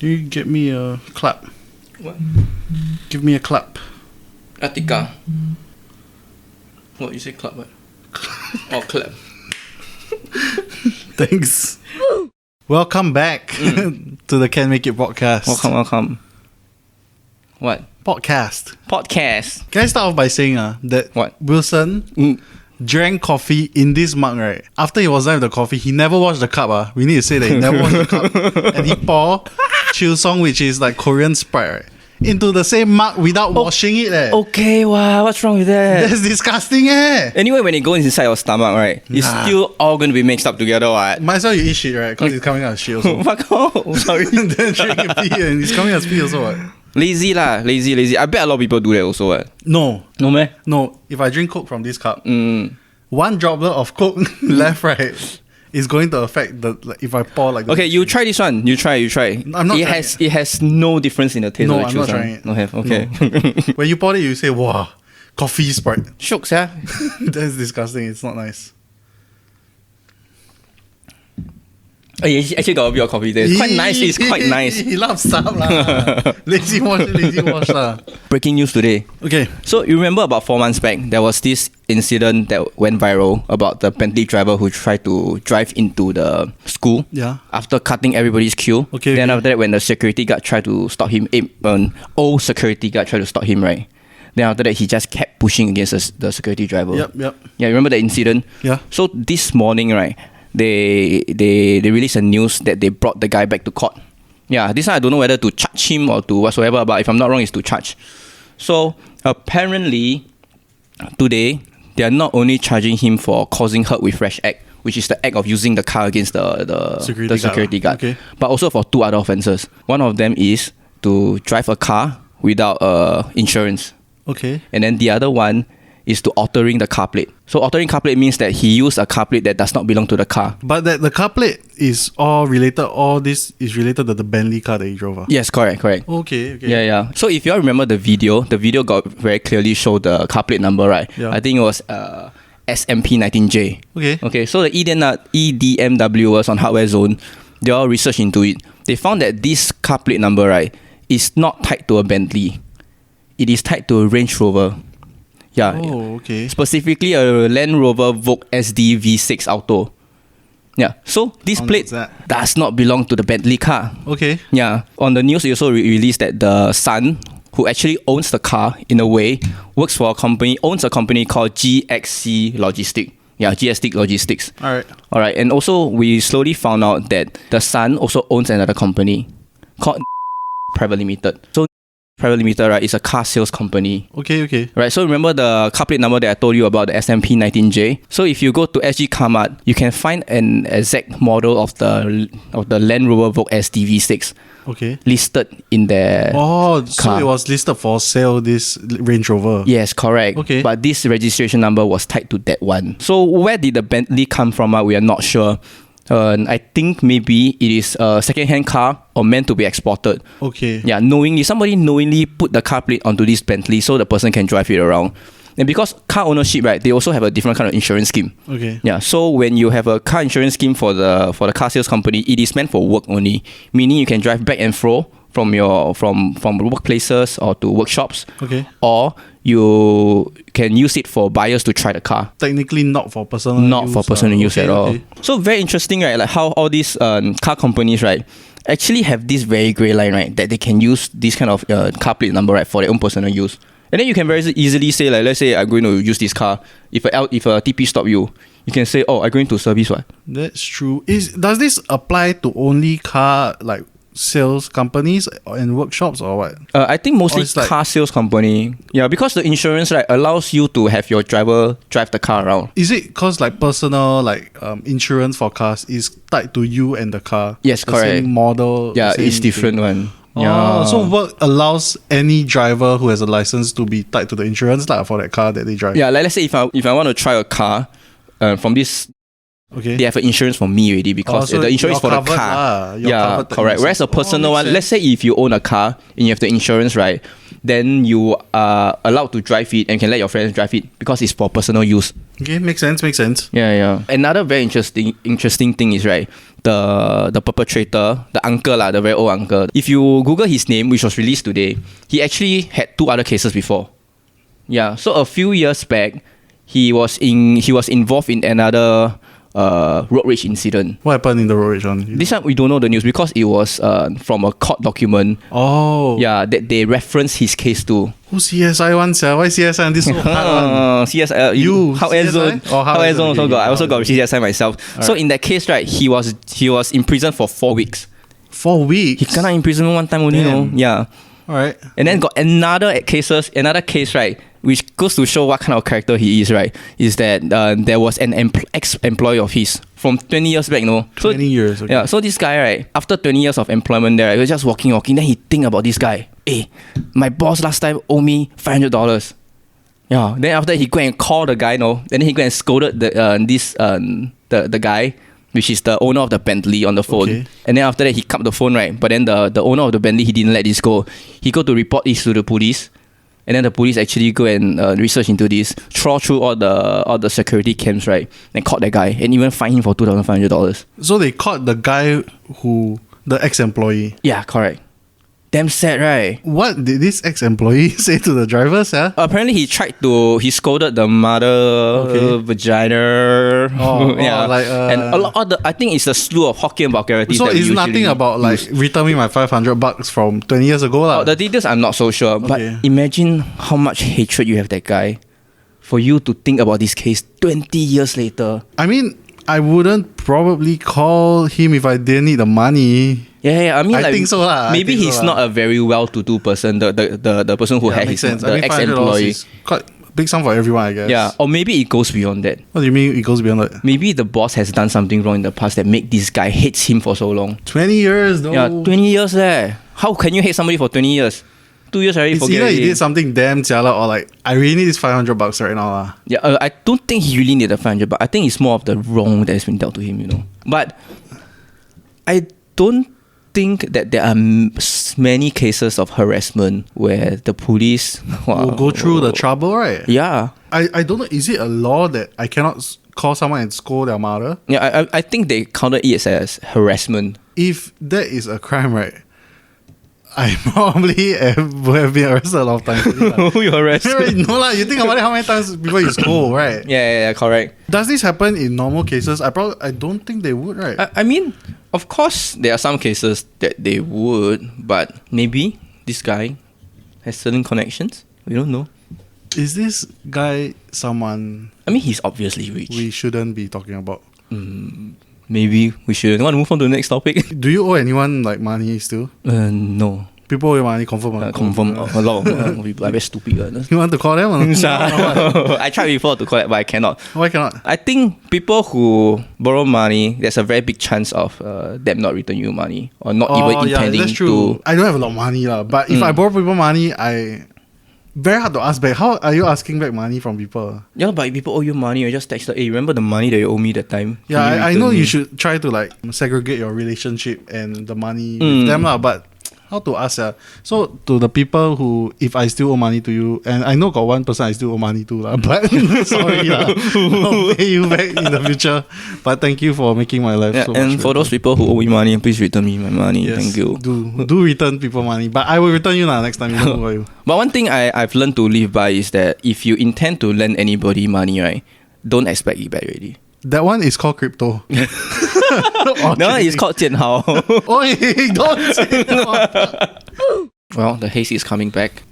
You get me a clap. What? Give me a clap. Attica. What, you say clap what? Oh, clap. Thanks. Welcome back to the Can Make It podcast. Welcome. What? Podcast. Podcast. Can I start off by saying that What? Wilson drank coffee in this mug, right? After he was done with the coffee, he never washed the cup. We need to say that he never washed the cup. And he poured Chill Song, which is like Korean Sprite, right? Into the same mug without washing it. Okay, wow, what's wrong with that? That's disgusting. Anyway, when it goes inside your stomach, right, it's still all going to be mixed up together, right? Might as well you eat shit, right? Because it's coming out as shit also. Fuck off. Sorry. Then drink and pee and it's coming out as pee also, what? Lazy. I bet a lot of people do that also, what? No. No, man? No. If I drink Coke from this cup, one droplet of Coke left, right, is going to affect the, like, if I pour like... Okay, you try this one. You try. I'm not trying it has no difference in the taste of the I'm not trying it. No have, okay. No. When you pour it, you say, wow, coffee Sprite. Shooks, yeah? That's disgusting. It's not nice. Oh, you actually got a bit of coffee there. It's quite nice. It's quite nice. He loves stuff lah. Lazy wash lah. Breaking news today. Okay. So you remember about 4 months back, there was this incident that went viral about the Bentley driver who tried to drive into the school. Yeah. After cutting everybody's queue. Okay. Then after that, when the security guard tried to stop him, an old security guard tried to stop him, right? Then after that, he just kept pushing against the security driver. Yep. Yeah, remember the incident? Yeah. So this morning, right, they released a news that they brought the guy back to court. Yeah, this one I don't know whether to charge him or to whatsoever, but if I'm not wrong, it's to charge. So apparently, today, they are not only charging him for causing hurt with rash act, which is the act of using the car against the security guard, okay, but also for 2 other offences. One of them is to drive a car without insurance. Okay. And then the other one is to altering the car plate. So altering car plate means that he used a car plate that does not belong to the car. But that the car plate is all related, all this is related to the Bentley car that he drove. Yes, correct. Okay. Yeah. So if you all remember the video got very clearly showed the car plate number, right? Yeah. I think it was SMP19J. Okay, so the EDMW on hardwarezone, they all researched into it. They found that this car plate number, right, is not tied to a Bentley. It is tied to a Range Rover. Yeah. Oh, okay. Specifically a Land Rover Vogue SD V6 Auto. Yeah. So this plate does not belong to the Bentley car. Okay. Yeah. On the news, they also released that the son, who actually owns the car in a way, owns a company called GXC Logistics. Yeah, GST Logistics. Alright. And also, we slowly found out that the son also owns another company called Private Limited. So Private Limited, right, is a car sales company. Okay. Right, so remember the car plate number that I told you about, the SMP19J? So if you go to SG Carmart, you can find an exact model of the Land Rover Vogue SD V6. Okay. Listed in their car. So it was listed for sale, this Range Rover. Yes, correct. Okay. But this registration number was tied to that one. So where did the Bentley come from? We are not sure. I think maybe it is a second-hand car or meant to be exported. Okay. Yeah, somebody knowingly put the car plate onto this Bentley so the person can drive it around. And because car ownership, right, they also have a different kind of insurance scheme. Okay. Yeah, so when you have a car insurance scheme for the car sales company, it is meant for work only, meaning you can drive back and fro from workplaces or to workshops. Okay. Or you can use it for buyers to try the car. Technically not for personal use. At all. Okay. So very interesting, right? Like how all these car companies, right, actually have this very grey line, right, that they can use this kind of car plate number, right, for their own personal use. And then you can very easily say, like, let's say I'm going to use this car. If a TP stop you, you can say, oh, I'm going to service what? That's true. Does this apply to only car like sales companies and workshops or what? I think mostly car sales company. Yeah, because the insurance, right, allows you to have your driver drive the car around. Is it because like personal insurance for cars is tied to you and the car? Yes, correct. Same model. Yeah, it's different one. Yeah. So work allows any driver who has a license to be tied to the insurance for that car that they drive. Yeah, like let's say if I want to try a car from this. Okay. They have an insurance for me already because the insurance is for the car. Yeah, correct. Whereas a personal one, let's say if you own a car and you have the insurance, right, then you are allowed to drive it and can let your friends drive it because it's for personal use. Okay, makes sense. Yeah. Another very interesting thing is, right, the perpetrator, the uncle, the very old uncle. If you Google his name, which was released today, he actually had 2 other cases before. Yeah, so a few years back, he was involved in another road rage incident. What happened in the road rage one? This one we don't know the news because it was from a court document. Oh. Yeah, that they reference his case to. Who's CSI one, sir? Why CSI and this so hard one? CSI, you hardwarezone. Hardwarezone also got. I also got CSI myself. Right. So in that case, right, he was in prison for 4 weeks. 4 weeks? He kena imprisonment one time only, no? Yeah. Alright. And then got another case, right, which goes to show what kind of character he is, right, is that there was an ex-employee of his from 20 years back, no? 20 years, okay. Yeah, so this guy, right, after 20 years of employment there, he was just walking, then he think about this guy. Hey, my boss last time owed me $500. Yeah, then after he go and call the guy, no? Then he go and scolded the guy, which is the owner of the Bentley, on the phone. Okay. And then after that, he cut the phone, right? But then the owner of the Bentley, he didn't let this go. He go to report this to the police. And then the police actually go and research into this, trawl through all the security cams, right? And caught that guy. And even fined him for $2,500. So they caught the guy the ex-employee. Yeah, correct. Damn sad, right? What did this ex-employee say to the drivers, yeah? Apparently, he scolded the mother, vagina. And a lot of I think it's a slew of Hokkien vulgarities. So that it's nothing about like use. return me my $500 from 20 years ago, lah. The details I'm not so sure, but imagine how much hatred you have that guy for you to think about this case 20 years later. I mean, I wouldn't probably call him if I didn't need the money. Yeah. I mean, I think so, lah. Maybe he's not a very well-to-do person. The person who had his ex-employee. Is quite big sum for everyone, I guess. Yeah, or maybe it goes beyond that. What do you mean it goes beyond that? Maybe the boss has done something wrong in the past that made this guy hates him for so long. 20 years though. Yeah, 20 years there. How can you hate somebody for 20 years? 2 years already. It's either he did something damn jialat or like I really need this $500 right now, lah. Yeah, I don't think he really needed the 500, but I think it's more of the wrong that has been dealt to him, you know. But I don't think that there are many cases of harassment where the police will go through the trouble, right? Yeah. I don't know. Is it a law that I cannot call someone and scold their mother? Yeah, I think they counted it as harassment. If that is a crime, right, I probably would have been arrested a lot of times. Who you arrested? No lah. You think about it, how many times before you scold, right? Yeah, correct. Does this happen in normal cases? I don't think they would, right? I mean, of course, there are some cases that they would, but maybe this guy has certain connections. We don't know. Is this guy someone? I mean, he's obviously rich. We shouldn't be talking about. Maybe we should. Want to move on to the next topic? Do you owe anyone like money still? No. People owe you money, confirm. Confirm. A lot of people are very stupid. You want to call them? Or no? I tried before to call it, but I cannot. Why cannot? I think people who borrow money, there's a very big chance of them not return you money or not even intending that's true. to. I don't have a lot of money, but if I borrow people money, very hard to ask back. How are you asking back money from people? Yeah, but if people owe you money, you just text them, hey, remember the money that you owe me that time? Yeah, I know you should try to like segregate your relationship and the money with them, but how to ask? So to the people who, if I still owe money to you, and I know got one person I still owe money to, but sorry, I'll pay you back in the future. But thank you for making my life so much and for better. those people who owe me money, please return me my money. Yes, thank you. Do return people money, but I will return you next time. You know you. But one thing I've learned to live by is that if you intend to lend anybody money, right, don't expect it back already. That one is called crypto. No, it's called 建豪. Oi, don't say that. Well, the haze is coming back.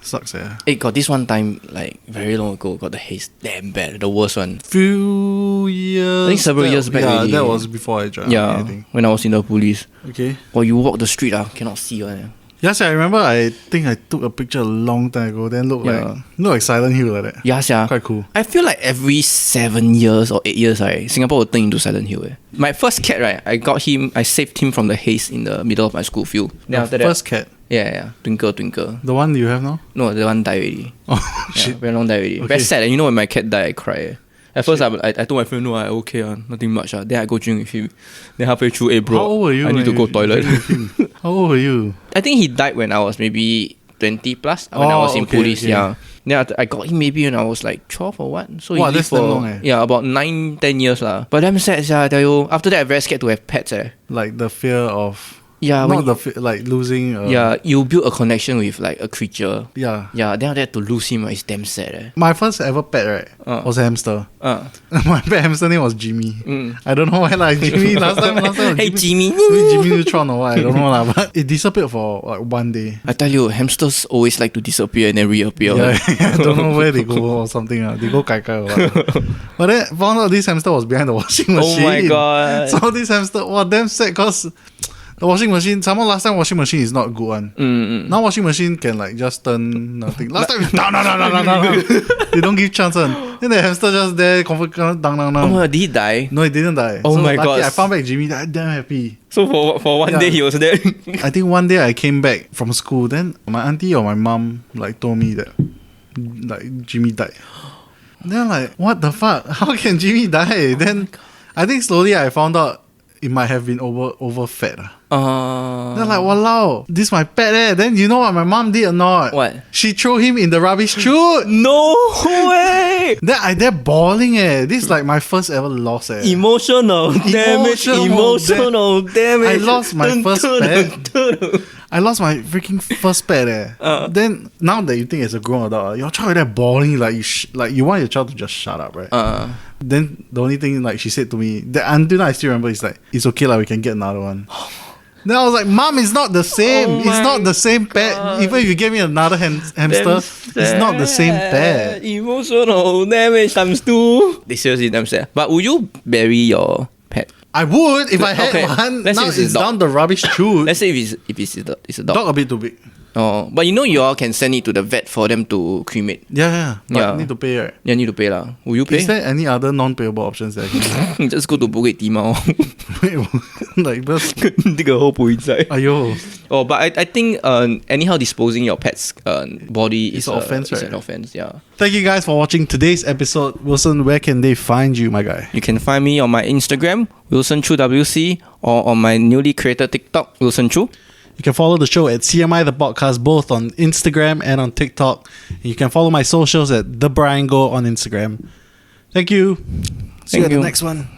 Sucks, yeah. It got this one time, like very long ago, got the haze damn bad, the worst one. Few years. I think several years back. Yeah, already. that was before I joined. Yeah, I think. when I was in the police. Okay. Or you walk the street, cannot see one. Yes, I remember. I think I took a picture a long time ago. Then look like Silent Hill like that. Yeah. Quite cool. I feel like every 7 years or 8 years, right, Singapore will turn into Silent Hill. My first cat, right, I saved him from the haze in the middle of my school field. Then after that, first cat. Yeah. Twinkle. The one you have now? No, the one died already. Oh shit. Very long died already. Okay. Very sad. And you know when my cat died, I cried. At first, I told my friend, no, I okay, nothing much. Then I go drink with him. Then halfway through, bro, how old were you? I need to go toilet. How old were you? I think he died when I was maybe 20 plus when I was in police. Okay. Yeah. Then I got him maybe when I was like 12 or what. So Wow, he lived that's damn long, yeah, about 9-10 years lah. But damn sad, I tell you. After that, I'm very scared to have pets. Like the fear of Yeah, not like losing. Yeah, you build a connection with like a creature. Yeah. Yeah, then after that to lose him is damn sad. My first ever pet, right, was a hamster. My pet hamster name was Jimmy. I don't know why, like Jimmy last time was Hey Jimmy. Maybe Jimmy Neutron or what, I don't know lah. But it disappeared for like one day. I tell you, hamsters always like to disappear and then reappear. Yeah, I don't know where they go or something. They go kai kai or what. But then found out this hamster was behind the washing machine. Oh my god. So this hamster, wow, damn sad cause the washing machine, someone last time washing machine is not good one. Now washing machine can like just turn nothing. Last time, no. They don't give chance one. Then the hamster just there, comfort, Oh, did he die? No, it didn't die. Oh so my god. I found back Jimmy, I'm damn happy. So for one day he was there. I think one day I came back from school, then my auntie or my mom like told me that like Jimmy died. Then I'm like, what the fuck? How can Jimmy die? Then I think slowly I found out it might have been overfed. Then I'm like, walao, this my pet. Then you know what my mom did or not? What? She threw him in the rubbish chute. No way! Then I there bawling. This is like my first ever loss. Emotional damage. I lost my first pet. I lost my freaking first pet. Then now that you think it's a grown adult, your child is there bawling like you want your child to just shut up, right? Then the only thing like she said to me that until now I still remember is like, it's okay we can get another one. Then I was like, Mom, it's not the same. It's not the same pet. Even if you give me another hamster, it's not the same pet. Emotional damage times 2. They seriously damn sad. But would you bury your pet? I would if I had one. Let's now say it's down the rubbish chute. Let's say if it's a dog. Dog a bit too big. Oh, but you all can send it to the vet for them to cremate. Yeah. But need to pay, right? Yeah, need to pay lah. Will you pay? Is there any other non-payable options that I can Just go to Bukit Timah. like just dig a hole inside. Ayo. Oh, but I think anyhow disposing your pet's body is an offense, right? Is an offense, yeah. Thank you guys for watching today's episode. Wilson, where can they find you, my guy? You can find me on my Instagram, Wilson Chu WC, or on my newly created TikTok, Wilson Chu. You can follow the show at CMI the podcast both on Instagram and on TikTok. And you can follow my socials at The Brian Go on Instagram. Thank you. See you at the next one.